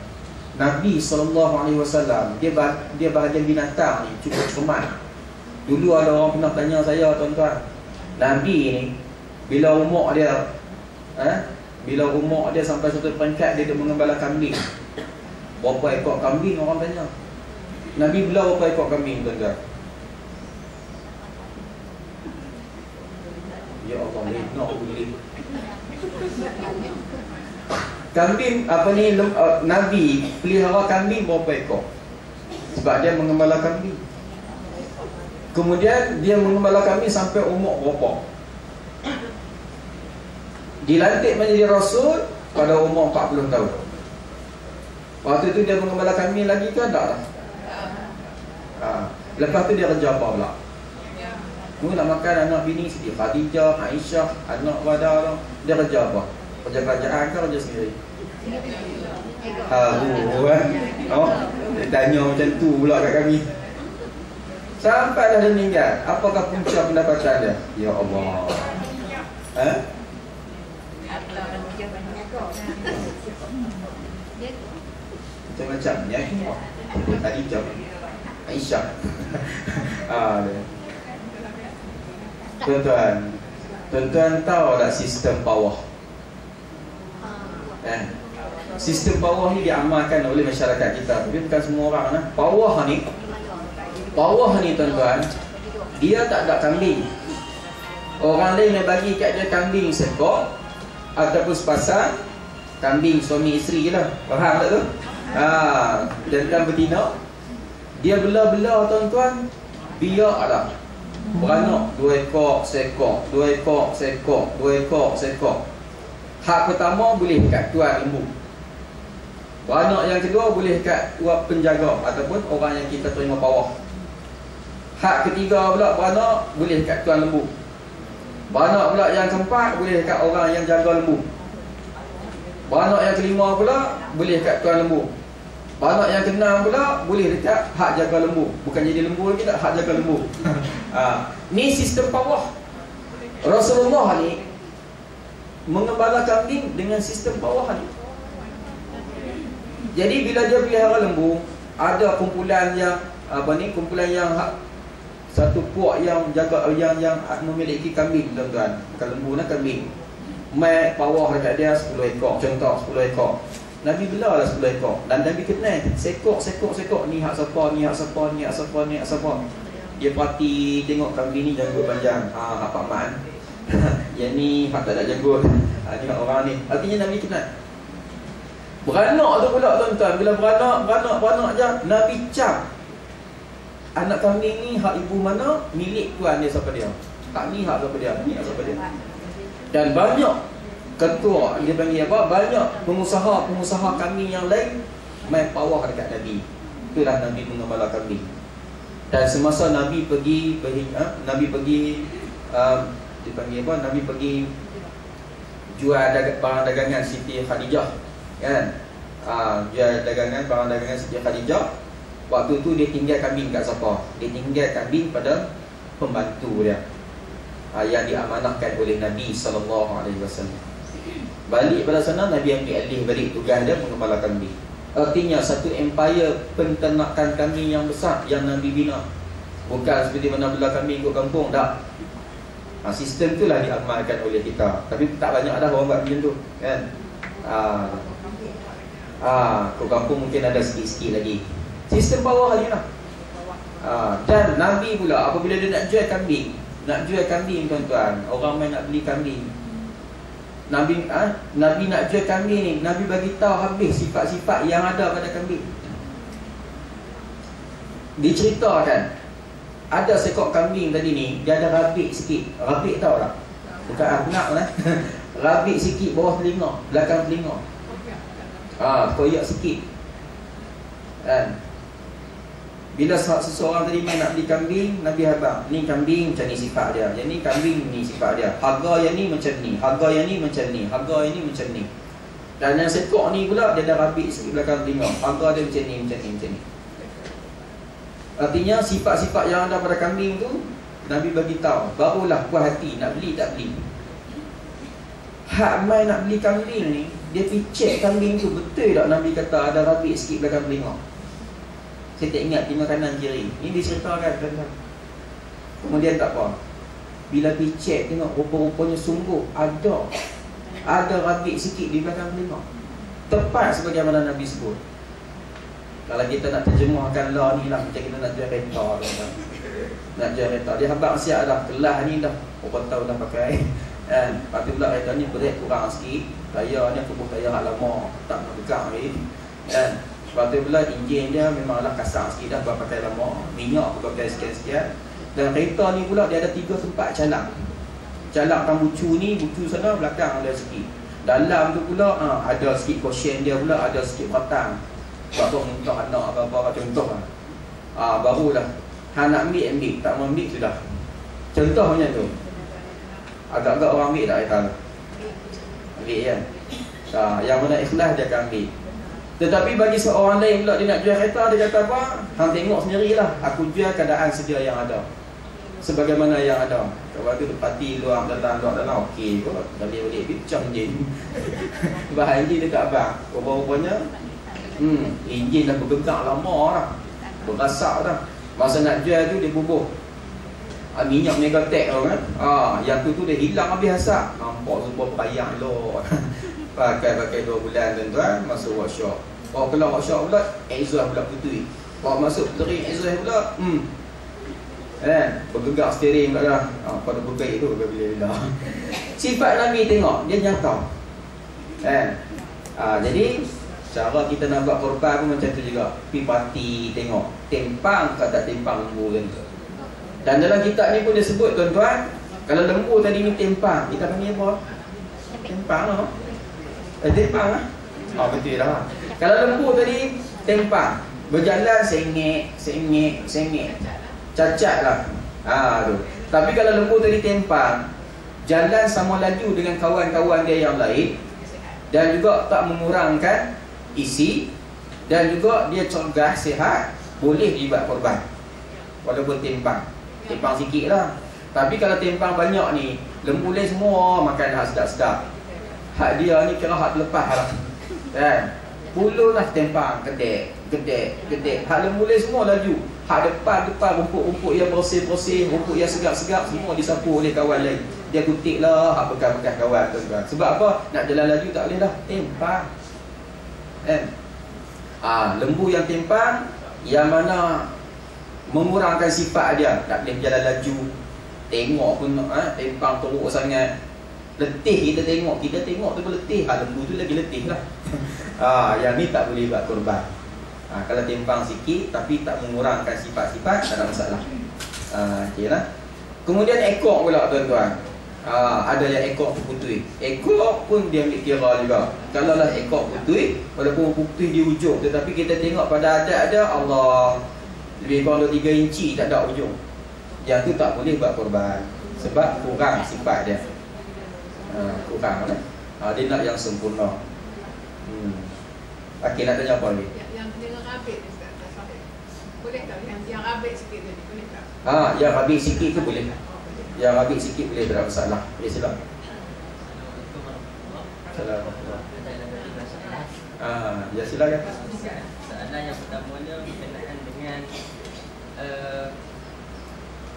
Nabi SAW dia bahagian binatang ni cukup cermat. Dulu ada orang pernah tanya saya tuan-tuan, Nabi ni bila umur dia sampai satu peringkat dia mengembala kambing. Berapa ekor kambing orang tanya. Nabi belah berapa ekor kambing tuan-tuan? Ya Allah, nak boleh. Kambing Nabi pelihara kambing berapa ekor? Sebab dia mengembala kambing. Kemudian dia mengembala kambing sampai umur berapa? Dilantik menjadi Rasul pada umur 40 tahun. Waktu itu dia mengembala kambing lagi ke tak lah? Lepas tu dia kerja apa pula? Mungkin nak makan anak bini Siti Khadijah, Aisyah, anak Wada. Dia kerja apa? Kerja kerajaan ke kerja sendiri? Dia tanya macam tu pula kat kami. Sampai dah dia meninggal, apakah punca pendapatan dia? Ya Allah. Dia tu. Macam-macamnya. Tadi jam Aisyah. Tuan-tuan tahu tak sistem bawah? Sistem bawah ni diamalkan oleh masyarakat kita, tapi bukan semua orang lah. Bawah ni tuan-tuan, dia tak ada kambing. Orang lain yang bagi kat dia kambing sekor ataupun sepasang, kambing suami isteri je lah. Faham tak tu? Jantan betina, dia bela-bela tuan-tuan, biarlah beranak 2 ekor, seekor, 2 ekor, seekor, 2 ekor, seekor. Hak pertama boleh kat tuan lembu. Beranak yang kedua boleh kat tuan penjaga ataupun orang yang kita terima bawah. Hak ketiga pula beranak boleh kat tuan lembu. Beranak pula yang keempat boleh kat orang yang jaga lembu. Beranak yang kelima pula boleh kat tuan lembu. Beranak yang keenam pula boleh dekat hak jaga lembu. Bukan jadi lembu lagi tak, hak jaga lembu. Ni sistem bawah. Rasulullah ni mengembala kambing dengan sistem bawah ni. Jadi bila dia pelihara lembu, ada kumpulan yang kumpulan yang satu puak yang jaga yang memiliki kambing tuan-tuan. Bukan lembu lah, kambing. Mai bawah dekat dia 10 ekor, contoh 10 ekor. Nabi bela lah 10 ekor dan Nabi kenal sekor ni hak siapa, ni hak siapa, ni hak siapa, ni hak siapa. Dia perhati tengok kambing ni janggut panjang. Hak Pak Man. Yang ni hak tak ada janggut. Ni hak orang ni. Artinya Nabi kenal. Beranak tu pula tuan-tuan, bila beranak je Nabi cap anak kambing ni hak ibu mana, milik tuan dia siapa dia. Hak ni hak siapa dia, ni hak siapa dia. Dan banyak ketua, dia panggil apa, banyak pengusaha kambing yang lain main bawah dekat Nabi. Itulah Nabi mengembala kambing. Dan semasa Nabi pergi dipanggil apa, Nabi pergi jual barang dagangan Siti Khadijah, kan? Jual barang dagangan Siti Khadijah. Waktu tu dia tinggal kambing kat siapa? Dia tinggal kambing pada pembantu dia, yang diamanahkan oleh Nabi SAW. Balik pada sana, Nabi ambil alih balik tugas dia mengembala kambing. Artinya satu empire penternakan kambing yang besar yang Nabi bina. Bukan seperti mana bela kambing ikut kampung, tak. Sistem itulah diamalkan oleh kita. Tapi tak banyak dah orang buat macam tu, kan? Ikut kampung mungkin ada sikit-sikit lagi. Sistem bawah lagi lah. Dan Nabi pula apabila dia nak jual kambing tuan-tuan, orang main nak beli kambing, Nabi nak jual kambing ni, Nabi bagi tahu habis sifat-sifat yang ada pada kambing. Diceritakan ada seekor kambing tadi ni, dia ada rabik sikit. Rabik tahu tak? Bukan anak lah. Rabik sikit bawah telinga, belakang telinga. Koyak sikit. Kan? Bila seseorang tadi main nak beli kambing, Nabi habang, ni kambing macam ni sifat dia, yang ni kambing ni sifat dia, harga yang ni macam ni, harga yang ni macam ni, harga yang ni macam ni. Dan yang sekok ni pula dia ada rabik sikit belakang telinga, harga dia macam ni, macam ni, macam ni. Artinya sifat-sifat yang ada pada kambing tu Nabi bagi tahu, barulah puas hati nak beli tak beli. Hak mai nak beli kambing ni, dia pergi cek kambing tu betul tak Nabi kata ada rabik sikit belakang telinga. Saya tak ingat telinga kanan kiri. Ini diceritakan kan. Kemudian tak apa, bila pergi cek tengok rupa-rupanya sungguh ada rabik sikit di belakang telinga. Tepat sebagaimana Nabi sebut. Kalau kita nak terjemahkan lah ni lah, macam kita nak jual kereta kan? Nak jual kereta, dia habang siap dah, kelas ni dah berapa tahun dah pakai, kan? Lepas tu pula kereta ni berat kurang sikit, tayar ni aku buat tayar hak lama, tak nak dekat lagi, kan? Lepas tu pula enjin dia memanglah kasar sikit dah, buat pakai lama, minyak aku pakai sekian-sekian. Dan kereta ni pula dia ada 3 tempat calak. Calak kan bucu ni, bucu sana, belakang ada sikit. Dalam tu pula ada sikit cushion dia pula, ada sikit batang. Bapak untuk anak apa-apa contoh lah. Barulah hang nak ambil, tak mau ambil sudah. Contoh macam tu. Agak-agak orang ambil tak kata. Ambil kan. Yang mana ikhlas dia akan ambil. Tetapi bagi seorang lain pula dia nak jual kereta, dia kata apa? Hang tengok sendirilah, aku jual keadaan sedia yang ada. Sebagaimana yang ada. Kalau tu parti luar dalam okey kot. Balik-balik picam je. Bahan je dekat abang. Rupa-rupanya Enjin dah bergerak lama dah, berasak dah. Masa nak jual tu dia bubuh minyak Megatek tu kan. Yang tu dia hilang habis asap. Nampak semua payah elok. Pakai 2 bulan tuan-tuan masuk workshop. Bawa keluar workshop pula, exhaust pula putui. Bawa masuk teri exhaust pula. Bergerak steering pula dah. Pada berbaik tu bila-bila. Sifat Nabi tengok, dia nyata. Jadi cara kita nak buat korban pun macam tu juga. Pergi parti tengok tempang ke tak tempang lembu kan. Dan dalam kitab ni pun dia sebut tuan-tuan, kalau lembu tadi ni tempang, kita panggil apa? Tempang lah. Tempang lah. Betul lah. Kalau lembu tadi tempang, berjalan sengit, cacat lah. Tu. Tapi kalau lembu tadi tempang, jalan sama laju dengan kawan-kawan dia yang lain, dan juga tak mengurangkan isi, dan juga dia cergas, sihat, boleh dibuat korban walaupun tempang sikit lah. Tapi kalau tempang banyak ni, lembu lain semua makan hak sedap-sedap, hak dia ni kira hak terlepas lah kan. Puluh lah tempang, gedek. Hak lembu lain semua laju, hak depan rumput-rumput yang bersih-bersih, rumput yang segap-segap, semua disapu oleh kawan lain. Dia kutik lah hak bekas-bekas kawan tuan-tuan. Sebab apa? Nak jalan laju tak boleh dah, tempang lembu yang tempang, yang mana mengurangkan sifat dia, tak boleh berjalan laju. Tengok pun tempang teruk sangat, letih kita tengok tu pun letih. Lembu tu lagi letih lah. Yang ni tak boleh buat korban. Kalau tempang sikit tapi tak mengurangkan sifat-sifat, tak ada masalah. Okay lah. Kemudian ekor pula tuan-tuan. Ada yang ekor putui. Ekor pun dia ambil kira juga. Kalau lah ekor putui, walaupun putui di ujung, tetapi kita tengok pada adat ada Allah lebih kurang 3 inci tak ada ujung. Yang tu tak boleh buat korban, sebab kurang sifat dia. Kurang lah. Dia nak yang sempurna. Okey, nak tanya apa lagi? Yang dengan rabit boleh tak? Yang rabit sikit tadi boleh tak? Yang rabit sikit tu boleh. Yang rabit sikit boleh, tak ada masalah. Boleh silap. Assalamualaikum. Ya silakan. Soalan yang pertamanya berkenaan dengan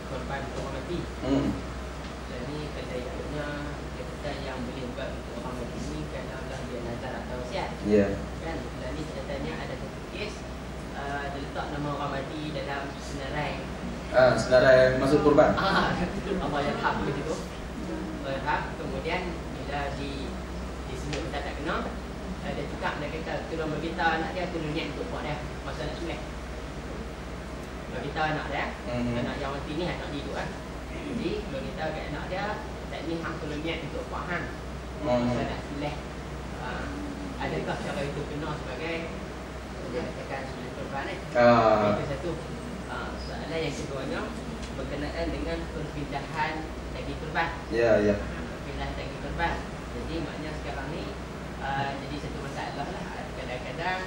korban orang mati. Jadi katanya kita yang boleh buat untuk orang mati ni kalau dia nazar atau wasiat. Ya. Kan? Dan ni katanya ada satu kes dia letak nama orang mati dalam senarai. Senarai masuk korban. Allah yang hak begitu tu. Hak, kemudian bila disebut kita tak kena, dia tukar, dia kata tolong beritahu anak dia, tolong niat untuk buat dia masa nak sembelih. Beritahu anak dia, anak yang mati ni anak dia tu kan. Jadi beritahu kat anak dia, tak ni hang tolong niat untuk buat hang masa nak sembelih. Adakah cara itu kena sebagai dia katakan sembelih korban ni? Itu satu. Soalan yang keduanya berkenaan dengan perpindahan daging korban. Ya. Perpindahan daging korban. Jadi maknanya sekarang ni jadi satu masalah lah. Kadang-kadang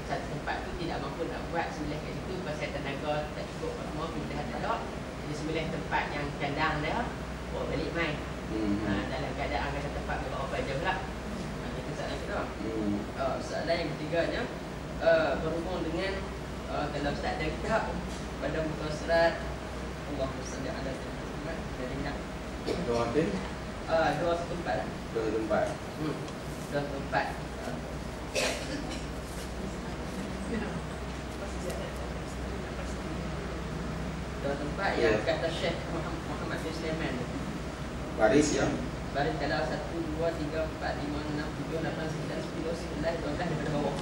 satu tempat tu tidak mampu nak buat sembelih kat situ pasal tenaga tak cukup, semua pindahan tak ada. Jadi sembelih tempat yang kandang dia, bawa balik main. Dalam keadaan kata tempat beberapa jam lah. Itu soalan kedua. Soalan yang ketiganya berhubung dengan kalau Ustaz ada kitab pada muka surat Allahumma salli ala Muhammad dari nak Doa apa? 214 lah. 214. 214. Yang kata Syekh Muhammad bin Sulaiman. Baris ya. Baris kalau 1, 2, 3, 4, 5, 6, 7, 8, 9, 10, 11, 12 daripada bawah.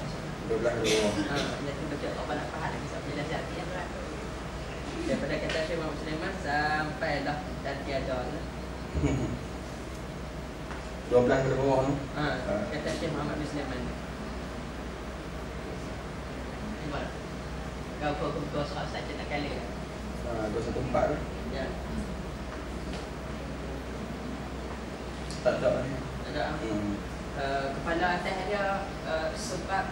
12 bawah. Nanti baca apa nak faham lagi sampai dah hati yang berat. Daripada kata Syekh Muhammad Sulaiman sampai dah dan tiada lah. 12 ke bawah tu. Kata Syekh Muhammad bin Sulaiman. Gimana? Kau soal saja tak kali kan? 214 tu. Ya. Tak ada. Ada. Kepala atas dia sebab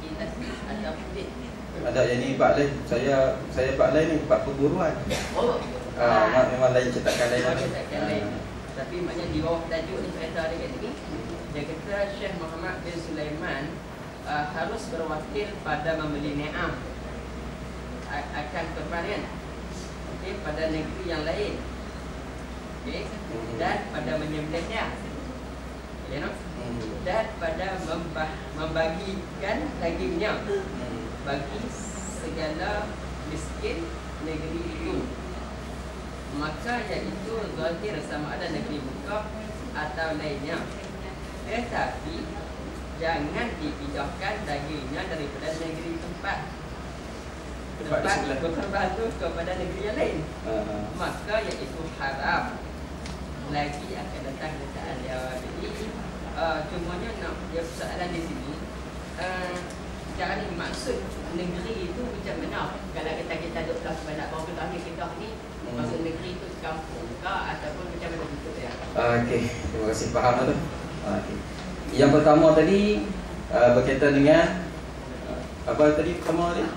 bilas atau putih. Ada yang ni bab lain. Saya bab lain ni bab perburuan. Oh. Memang lain cetakan lain. Cetakan lain. Tapi maknanya di bawah tajuk ni cerita dia kat sini. Dia kata Syekh Muhammad bin Sulaiman harus berwakil pada membeli ni'am akan perpanian, okay, pada negeri yang lain, okay, dan pada menyembelihnya, you know, dan pada membagikan dagingnya bagi segala miskin negeri itu, maka iaitu zahir sama ada negeri Mekah atau lainnya. Tetapi jangan dipindahkan dagingnya daripada negeri tempat berkorban itu kepada negeri yang lain, maka iaitu haram. Lagi akan datang keadaan dia. Jadi cumanya nak dia persoalan di sini, secara ni maksud negeri itu macam mana? Kalau kita duduk belah sebanyak bawah kita ni maksud negeri itu kampung ke ataupun macam mana betul ya? Okey, terima kasih, faham tu. Okey. Yang pertama tadi berkaitan dengan apa tadi pertama tadi?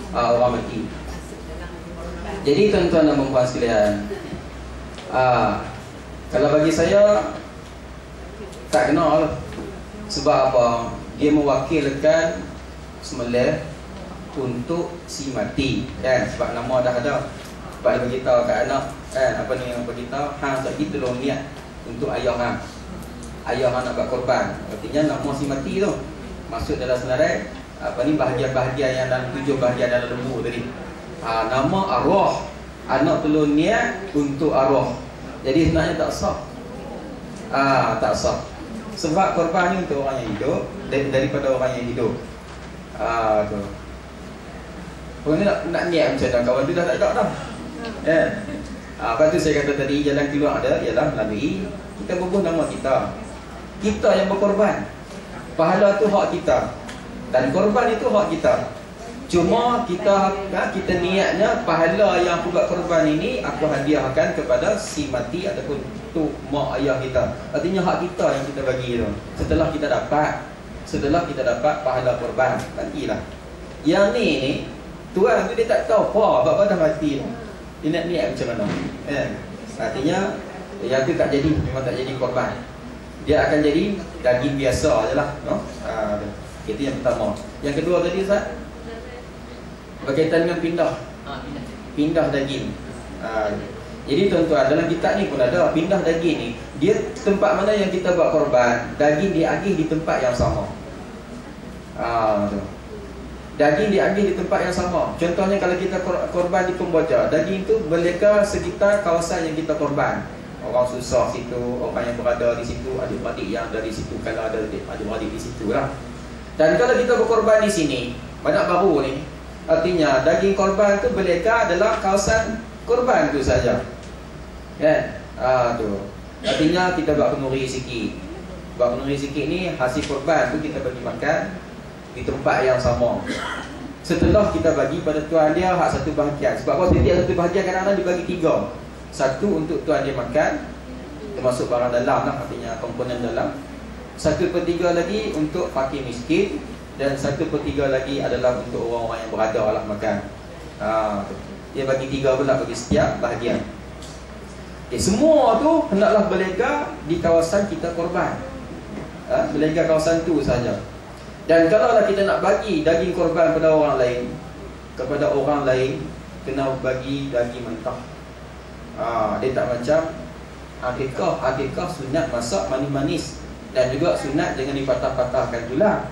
Orang mati. Jadi tuan-tuan dan puan sekalian, kalau bagi saya tak kena lah. Sebab apa? Dia mewakilkan sembelih untuk si mati, kan? Sebab nama dah ada. Sebab dia beritahu kat anak, kan? Apa ni yang beritahu? Hang tak gitu tolong niat untuk ayah hang. Ayah hang nak buat korban. Artinya nama si mati tu masuk dalam senarai apa ni bahagian-bahagian yang dalam 7 bahagian dalam lembu tadi. Nama arwah. Anak tolong niat untuk arwah. Jadi sebenarnya tak sah. Tak sah. Sebab korban ni untuk orang yang hidup daripada orang yang hidup. Tu. Orang ni nak niat macam dah kawan tu dah tak ada dah. Lepas tu saya kata tadi jalan keluar ada ialah melalui kita bubuh nama kita. Kita yang berkorban. Pahala tu hak kita. Dan korban itu hak kita. Cuma kita niatnya pahala yang aku buat korban ini aku hadiahkan kepada si mati ataupun tu mak ayah kita. Artinya hak kita yang kita bagi tu. Setelah kita dapat pahala korban, bagilah. Yang ni tuan tu dia tak tahu apa dah mati. Dia nak niat macam mana? Artinya yang tu tak jadi, memang tak jadi korban. Dia akan jadi daging biasa ajalah, no? Itu yang pertama. Yang kedua tadi Ustaz, berkaitan dengan pindah daging. Jadi tuan-tuan, dalam kitab ni pun ada pindah daging ni. Dia tempat mana yang kita buat korban, daging diagih di tempat yang sama. Daging diagih di tempat yang sama. Contohnya kalau kita korban di Pembaca, daging tu berlega sekitar kawasan yang kita korban. Orang susah situ, orang yang berada di situ, adik-adik yang ada di situ, kalau ada adik-adik di situ lah. Dan kalau kita berkorban di sini, banyak baru ni, artinya daging korban tu berlega dalam kawasan korban tu saja. Kan? Tu. Artinya kita buat kenduri sikit. Buat kenduri sikit ni hasil korban tu kita bagi makan di tempat yang sama. Setelah kita bagi pada tuan dia hak satu bahagian. Sebab apa setiap satu bahagian kadang-kadang dibagi 3. Satu untuk tuan dia makan, termasuk barang dalam lah, artinya komponen dalam. 1/3 lagi untuk fakir miskin. Dan 1/3 lagi adalah untuk orang-orang yang berada lah makan. Dia bagi 3 pula bagi setiap bahagian. Semua tu hendaklah berlega di kawasan kita korban. Berlega kawasan tu saja. Dan kalau kita nak bagi daging korban kepada orang lain, kena bagi daging mentah. Dia tak macam akikah sunat masak manis-manis. Dan juga sunat jangan dipatah-patahkan tulang.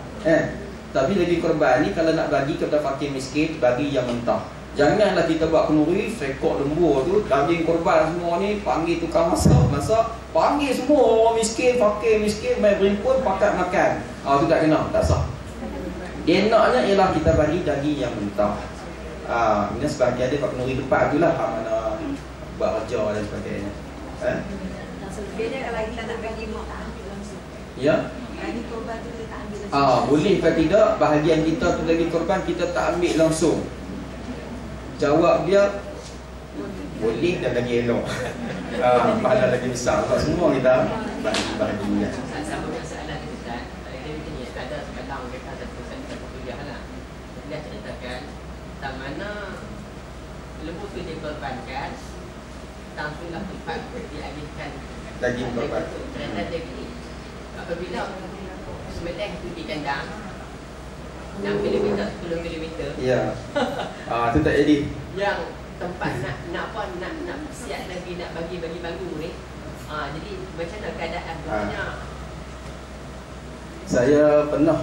Tapi daging korban ni kalau nak bagi kepada fakir miskin, bagi yang mentah. Janganlah kita buat kenduri, sekok lembu tu, daging korban semua ni, panggil tukang masak, panggil semua orang miskin, fakir miskin, main berimpun, pakat makan. Tu tak kena, tak sah. Dia naknya ialah kita bagi daging yang mentah. Ini sebahagian dia buat kenduri tempat tu lah, mana buat kerja dan sebagainya. Beda kalau kita nak bagi mak tak ambil langsung. Ya. Bagi korban tu kita tak ambil langsung. Boleh ke tidak bahagian kita tu daging korban kita tak ambil langsung? Jawab dia boleh dan lagi elok. Pahala lagi besar. Sebab semua kita bagi-baginya. Sama masalah ni Ustaz. Dia begini, ada sekarang kita ada tulisan kita kuliah lah. Dia ceritakan tak mana lembu tu dikorbankan, tak sudah tempat dialihkan Daging korban. Dan jadi apabila sembelih itu di kandang 6 mm, 10 mm. Ya. Tu tak jadi. Yang tempat nak siap lagi nak bagi bangku ni. Jadi macam mana keadaan punya? Saya pernah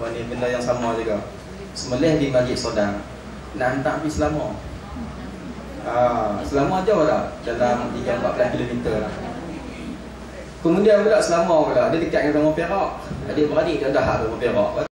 benda yang sama juga. Sembelih di Masjid Sodang. Nak hantar pergi Selama. Selama jauh dah, dalam 3-14 km lah. Kemudian pula Selama pula, dia dekat dengan Rumah Perak. Adik-beradik dia dah Rumah Perak.